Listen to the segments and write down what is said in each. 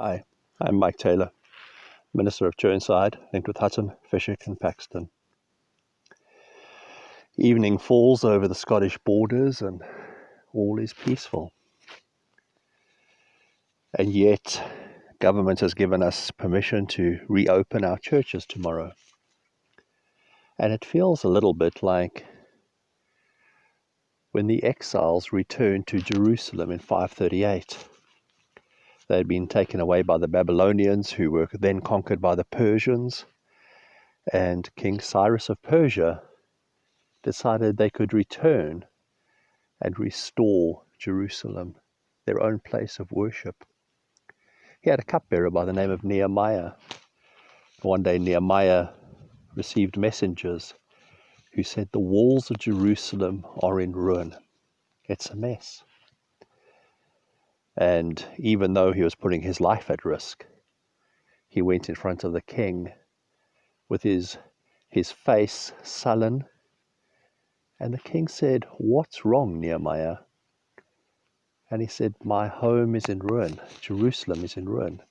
Hi, I'm Mike Taylor, Minister of Chirnside, linked with Hutton, Fishick and Paxton. Evening falls over the Scottish borders and all is peaceful. And yet, government has given us permission to reopen our churches tomorrow. And it feels a little bit like when the exiles returned to Jerusalem in 538. They had been taken away by the Babylonians, who were then conquered by the Persians, and King Cyrus of Persia decided they could return and restore Jerusalem, their own place of worship. He had a cupbearer by the name of Nehemiah. One day Nehemiah received messengers who said the walls of Jerusalem are in ruin. It's a mess. And even though he was putting his life at risk, he went in front of the king with his face sullen. And the king said, "What's wrong, Nehemiah?" And he said, "My home is in ruin. Jerusalem is in ruin.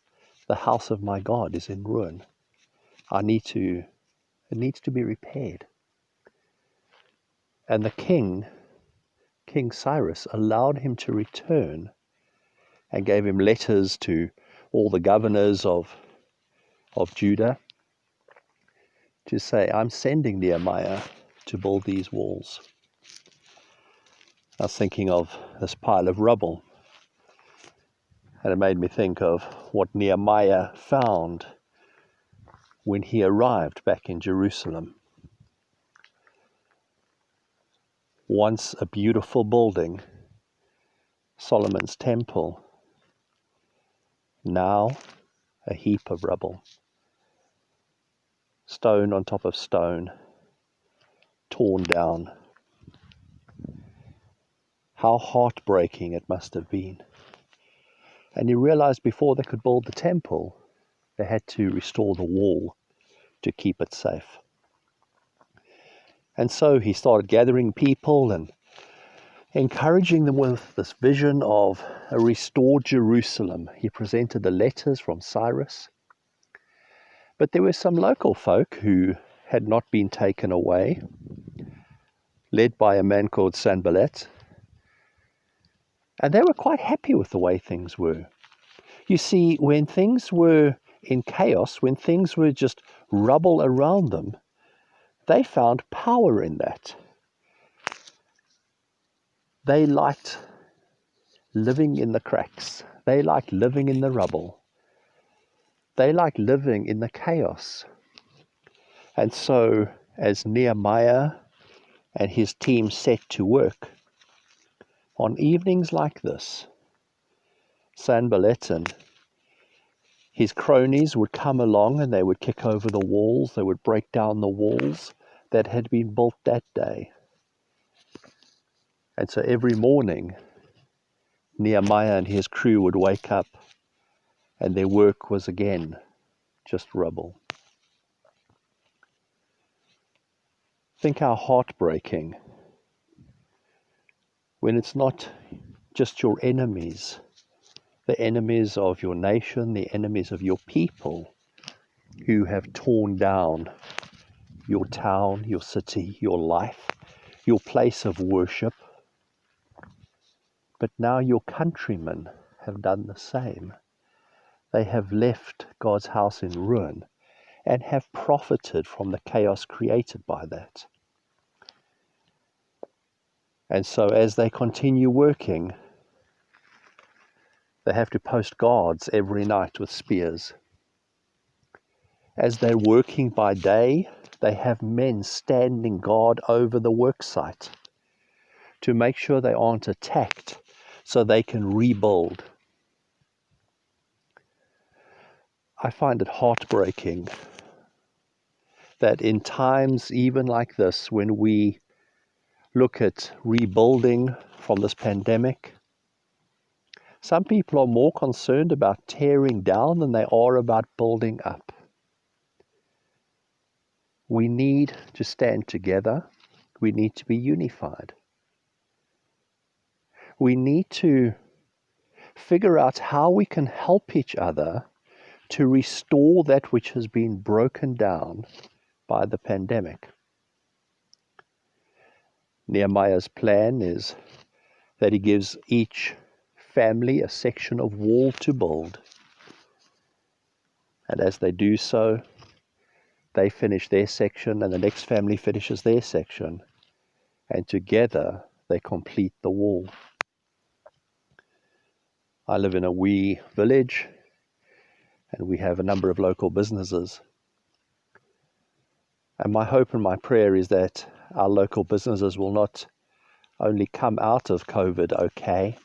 The house of my God is in ruin. It needs to be repaired." And the King Cyrus, allowed him to return and gave him letters to all the governors of Judah to say, "I'm sending Nehemiah to build these walls." I was thinking of this pile of rubble, and it made me think of what Nehemiah found when he arrived back in Jerusalem. Once a beautiful building, Solomon's temple, now a heap of rubble. Stone on top of stone, torn down. How heartbreaking it must have been. And he realized before they could build the temple, they had to restore the wall to keep it safe. And so he started gathering people and encouraging them with this vision of a restored Jerusalem. He presented the letters from Cyrus. But there were some local folk who had not been taken away, led by a man called Sanballat. And they were quite happy with the way things were. You see, when things were in chaos, when things were just rubble around them, they found power in that. They liked living in the cracks. They liked living in the rubble. They liked living in the chaos. And so, as Nehemiah and his team set to work, on evenings like this, Sanballat and his cronies would come along and they would kick over the walls, they would break down the walls that had been built that day. And so every morning, Nehemiah and his crew would wake up and their work was again just rubble. Think how heartbreaking when it's not just your enemies, the enemies of your nation, the enemies of your people, who have torn down your town, your city, your life, your place of worship. But now your countrymen have done the same. They have left God's house in ruin and have profited from the chaos created by that. And so as they continue working, they have to post guards every night with spears. As they're working by day, they have men standing guard over the work site to make sure they aren't attacked so they can rebuild. I find it heartbreaking that in times even like this, when we look at rebuilding from this pandemic, some people are more concerned about tearing down than they are about building up. We need to stand together. We need to be unified. We need to figure out how we can help each other to restore that which has been broken down by the pandemic. Nehemiah's plan is that he gives each family a section of wall to build. And as they do so, they finish their section and the next family finishes their section. And together they complete the wall. I live in a wee village and we have a number of local businesses. And my hope and my prayer is that our local businesses will not only come out of COVID okay,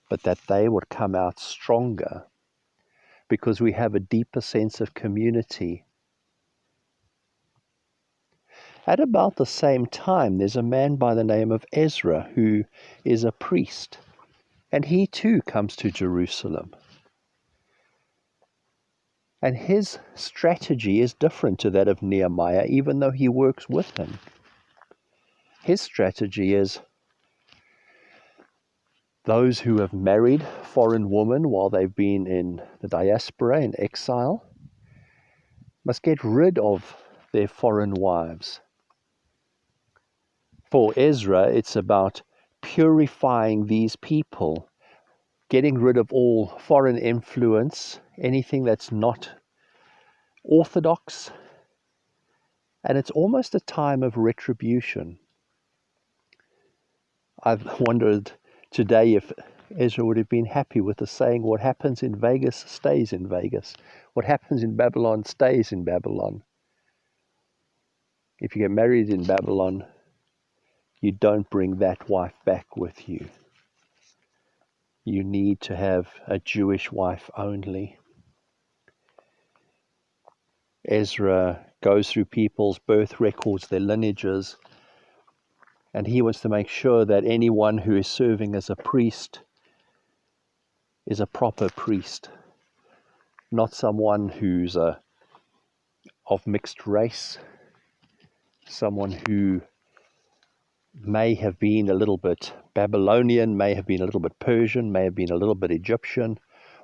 but that they would come out stronger because we have a deeper sense of community. At about the same time, there's a man by the name of Ezra who is a priest, and he too comes to Jerusalem. And his strategy is different to that of Nehemiah, even though he works with him. His strategy is those who have married foreign women while they've been in the diaspora, in exile, must get rid of their foreign wives. For Ezra, it's about purifying these people, getting rid of all foreign influence, anything that's not orthodox, and it's almost a time of retribution. I've wondered today if Ezra would have been happy with the saying, what happens in Vegas stays in Vegas. What happens in Babylon stays in Babylon. If you get married in Babylon, you don't bring that wife back with you. You need to have a Jewish wife only. Ezra goes through people's birth records, their lineages, and he wants to make sure that anyone who is serving as a priest is a proper priest, not someone who's of mixed race, someone who may have been a little bit Babylonian, may have been a little bit Persian, may have been a little bit Egyptian,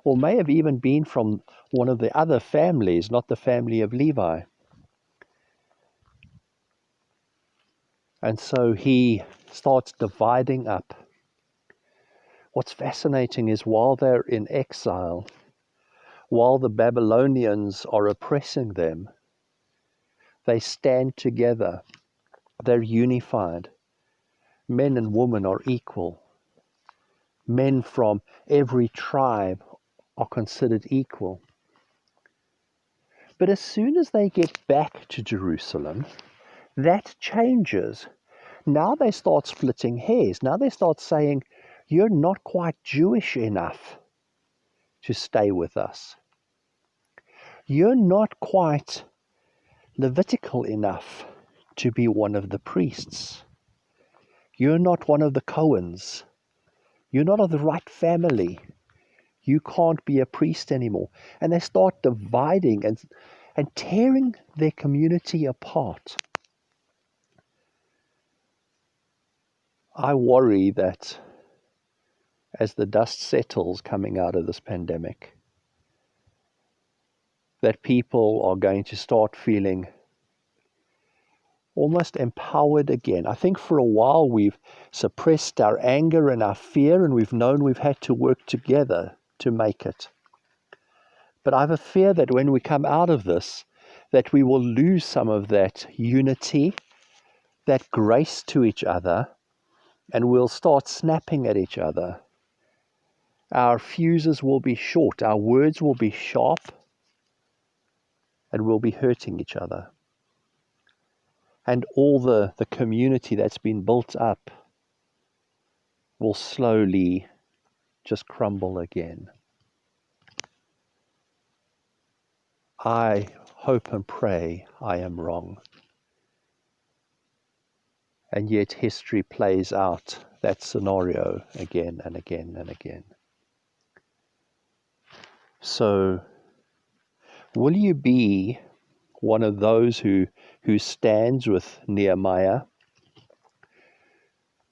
or may have even been from one of the other families, not the family of Levi. And so he starts dividing up. What's fascinating is while they're in exile, while the Babylonians are oppressing them, they stand together. They're unified. Men and women are equal. Men from every tribe are considered equal. But as soon as they get back to Jerusalem, that changes. Now they start splitting hairs. Now they start saying, you're not quite Jewish enough to stay with us. You're not quite Levitical enough to be one of the priests. You're not one of the Cohens. You're not of the right family. You can't be a priest anymore. And they start dividing and tearing their community apart. I worry that as the dust settles coming out of this pandemic, that people are going to start feeling almost empowered again. I think for a while we've suppressed our anger and our fear, and we've known we've had to work together to make it. But I have a fear that when we come out of this, that we will lose some of that unity, that grace to each other, and we'll start snapping at each other. Our fuses will be short, our words will be sharp, and we'll be hurting each other. And all the community that's been built up will slowly just crumble again. I hope and pray I am wrong. And yet history plays out that scenario again and again and again. So, will you be one of those who stands with Nehemiah,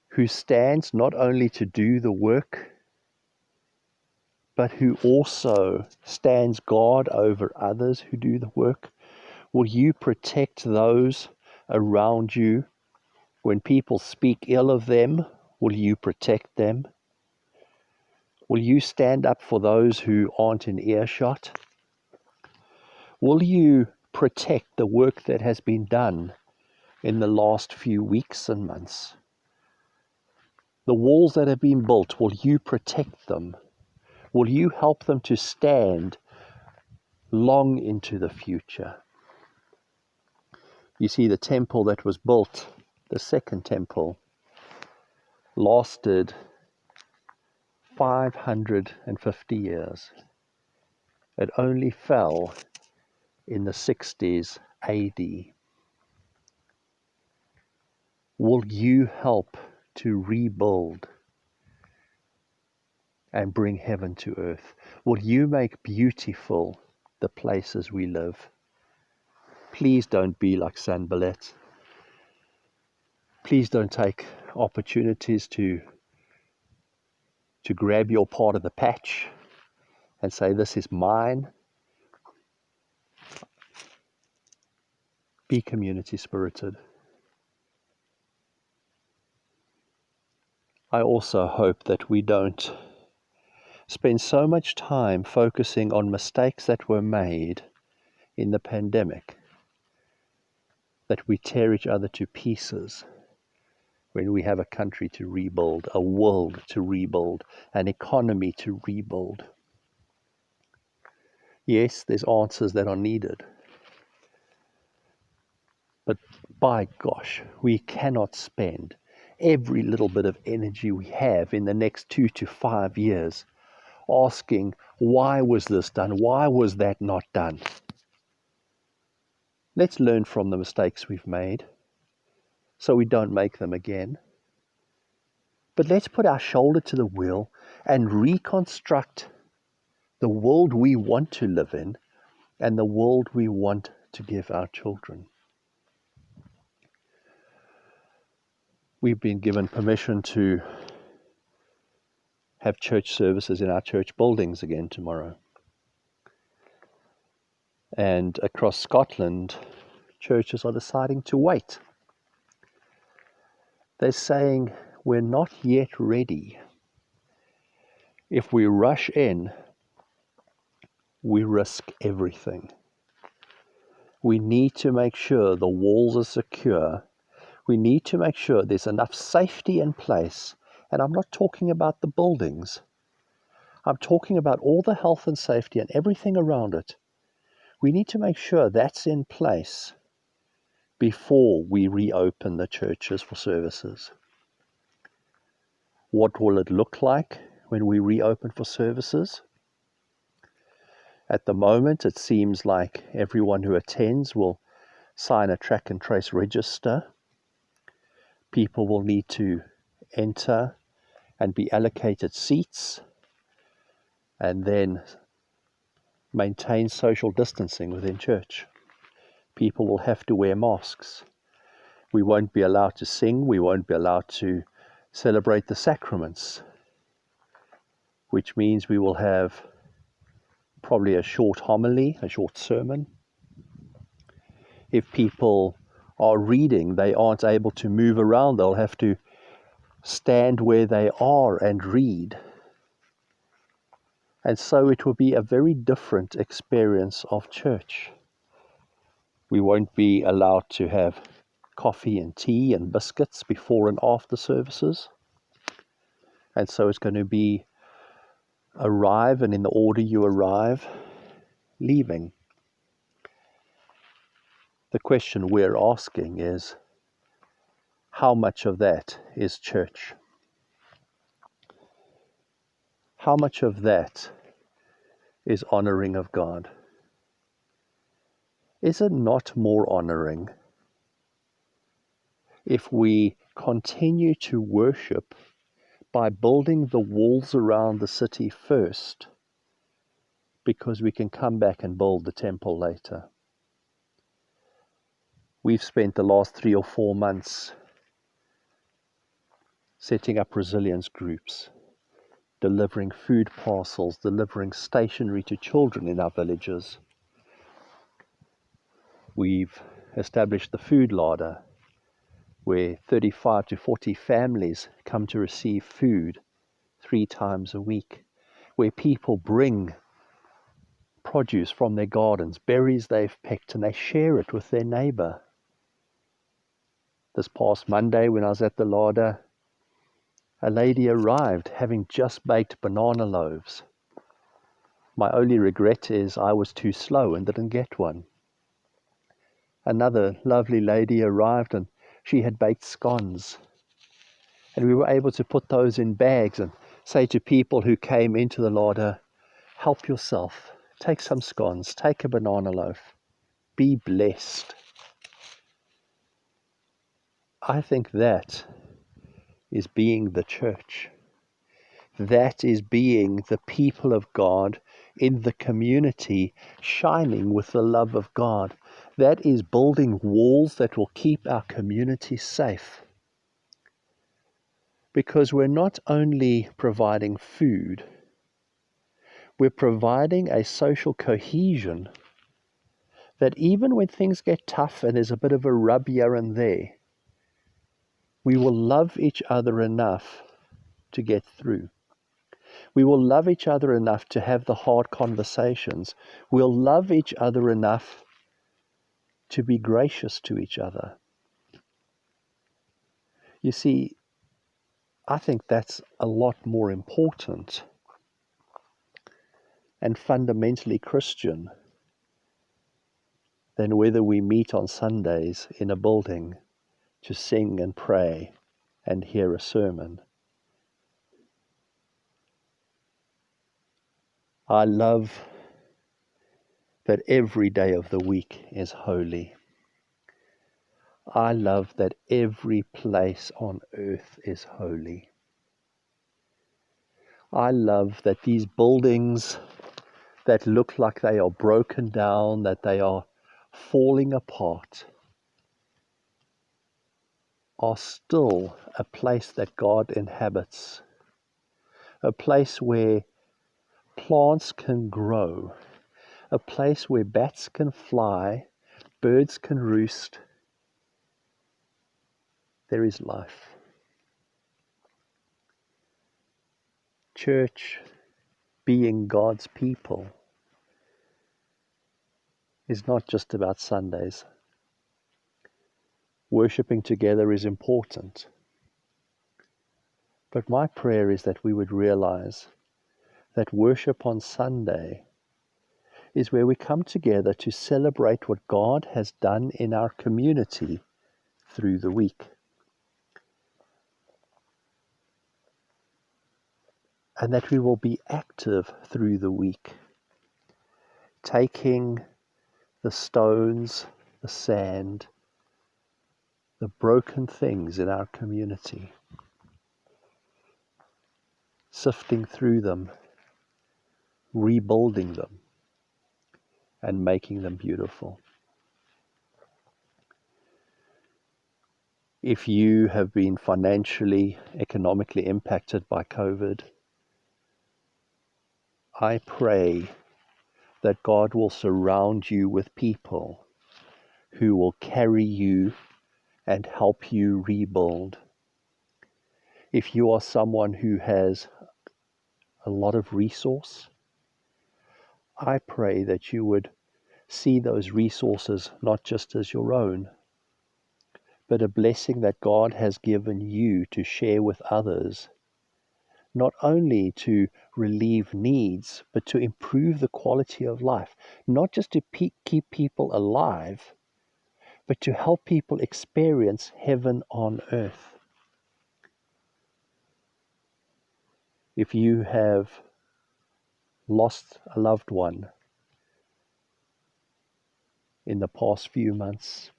who stands not only to do the work, but who also stands guard over others who do the work? Will you protect those around you? When people speak ill of them, will you protect them? Will you stand up for those who aren't in earshot? Will you protect the work that has been done in the last few weeks and months? The walls that have been built, will you protect them? Will you help them to stand long into the future? You see, the temple that was built, the second temple, lasted 550 years. It only fell in the 60s AD. Will you help to rebuild and bring heaven to earth? Will you make beautiful the places we live? Please don't be like Sanballat. Please don't take opportunities to grab your part of the patch and say, this is mine. Be community spirited. I also hope that we don't spend so much time focusing on mistakes that were made in the pandemic that we tear each other to pieces when we have a country to rebuild, a world to rebuild, an economy to rebuild. Yes, there's answers that are needed. But by gosh, we cannot spend every little bit of energy we have in the next 2 to 5 years asking, why was this done? Why was that not done? Let's learn from the mistakes we've made so we don't make them again. But let's put our shoulder to the wheel and reconstruct the world we want to live in and the world we want to give our children. We've been given permission to have church services in our church buildings again tomorrow. And across Scotland, churches are deciding to wait. They're saying, we're not yet ready. If we rush in, we risk everything. We need to make sure the walls are secure. We need to make sure there's enough safety in place. And I'm not talking about the buildings. I'm talking about all the health and safety and everything around it. We need to make sure that's in place before we reopen the churches for services. What will it look like when we reopen for services? At the moment, it seems like everyone who attends will sign a track and trace register. People will need to enter and be allocated seats and then maintain social distancing within church. People will have to wear masks. We won't be allowed to sing. We won't be allowed to celebrate the sacraments, which means we will have probably a short homily, a short sermon. If people are reading, they aren't able to move around. They'll have to stand where they are and read. And so it will be a very different experience of church. We won't be allowed to have coffee and tea and biscuits before and after services. And so it's going to be arrive, and in the order you arrive, leaving. The question we're asking is, how much of that is church? How much of that is honoring of God? Is it not more honoring if we continue to worship by building the walls around the city first, because we can come back and build the temple later? We've spent the last 3 or 4 months setting up resilience groups, delivering food parcels, delivering stationery to children in our villages. We've established the food larder, where 35 to 40 families come to receive food 3 times a week, where people bring produce from their gardens, berries they've picked, and they share it with their neighbor. This past Monday, when I was at the larder, a lady arrived having just baked banana loaves. My only regret is I was too slow and didn't get one. Another lovely lady arrived and she had baked scones. And we were able to put those in bags and say to people who came into the larder, help yourself, take some scones, take a banana loaf, be blessed. I think that is being the church. That is being the people of God in the community, shining with the love of God. That is building walls that will keep our community safe. Because we're not only providing food, we're providing a social cohesion that even when things get tough and there's a bit of a rub here and there, we will love each other enough to get through. We will love each other enough to have the hard conversations. We'll love each other enough to be gracious to each other. You see, I think that's a lot more important and fundamentally Christian than whether we meet on Sundays in a building to sing and pray and hear a sermon. I love that every day of the week is holy. I love that every place on earth is holy. I love that these buildings that look like they are broken down, that they are falling apart, are still a place that God inhabits, a place where plants can grow, a place where bats can fly, birds can roost. There is life. Church, being God's people, is not just about Sundays. Worshipping together is important. But my prayer is that we would realize that worship on Sunday is where we come together to celebrate what God has done in our community through the week. And that we will be active through the week, taking the stones, the sand, the broken things in our community, sifting through them, rebuilding them, and making them beautiful. If you have been financially, economically impacted by COVID, I pray that God will surround you with people who will carry you and help you rebuild. If you are someone who has a lot of resource, I pray that you would see those resources not just as your own, but a blessing that God has given you to share with others, not only to relieve needs, but to improve the quality of life, not just to keep people alive, but to help people experience heaven on earth. If you have lost a loved one in the past few months,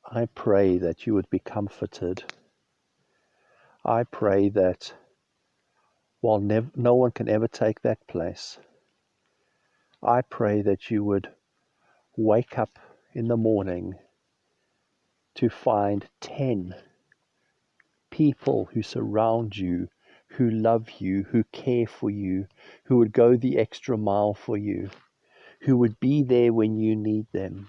I pray that you would be comforted. I pray that while no one can ever take that place, I pray that you would wake up in the morning to find 10 people who surround you, who love you, who care for you, who would go the extra mile for you, who would be there when you need them.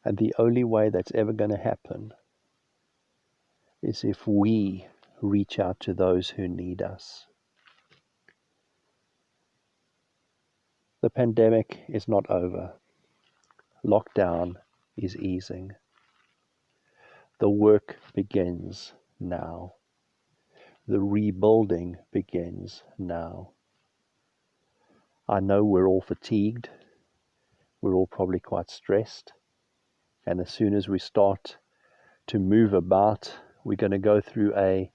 And the only way that's ever going to happen is if we reach out to those who need us. The pandemic is not over. Lockdown is easing. The work begins now. The rebuilding begins now. I know we're all fatigued. We're all probably quite stressed. And as soon as we start to move about, we're going to go through a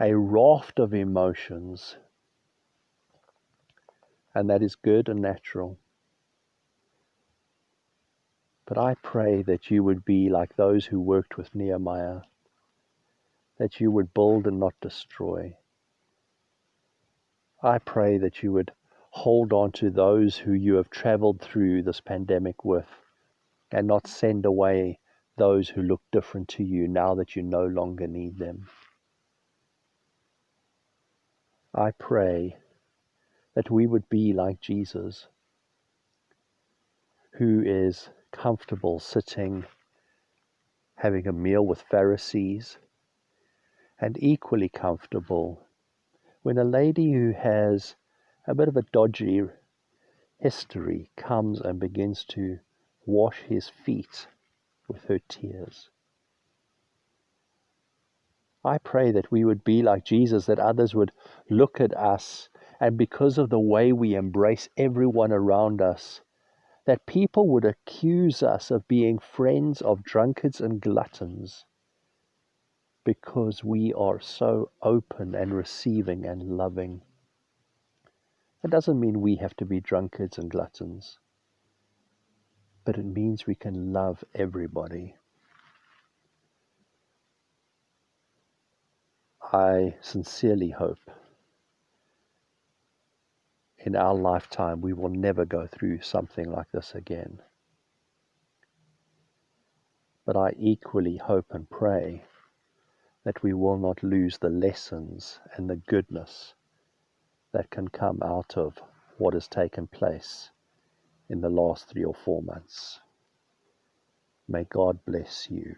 raft of emotions. And that is good and natural. But I pray that you would be like those who worked with Nehemiah, that you would build and not destroy. I pray that you would hold on to those who you have traveled through this pandemic with, and not send away those who look different to you now that you no longer need them. I pray that we would be like Jesus, who is comfortable sitting, having a meal with Pharisees, and equally comfortable when a lady who has a bit of a dodgy history comes and begins to wash his feet with her tears. I pray that we would be like Jesus, that others would look at us, and because of the way we embrace everyone around us, that people would accuse us of being friends of drunkards and gluttons, because we are so open and receiving and loving. It doesn't mean we have to be drunkards and gluttons, but it means we can love everybody. I sincerely hope in our lifetime we will never go through something like this again. But I equally hope and pray that we will not lose the lessons and the goodness that can come out of what has taken place in the last 3 or 4 months. May God bless you.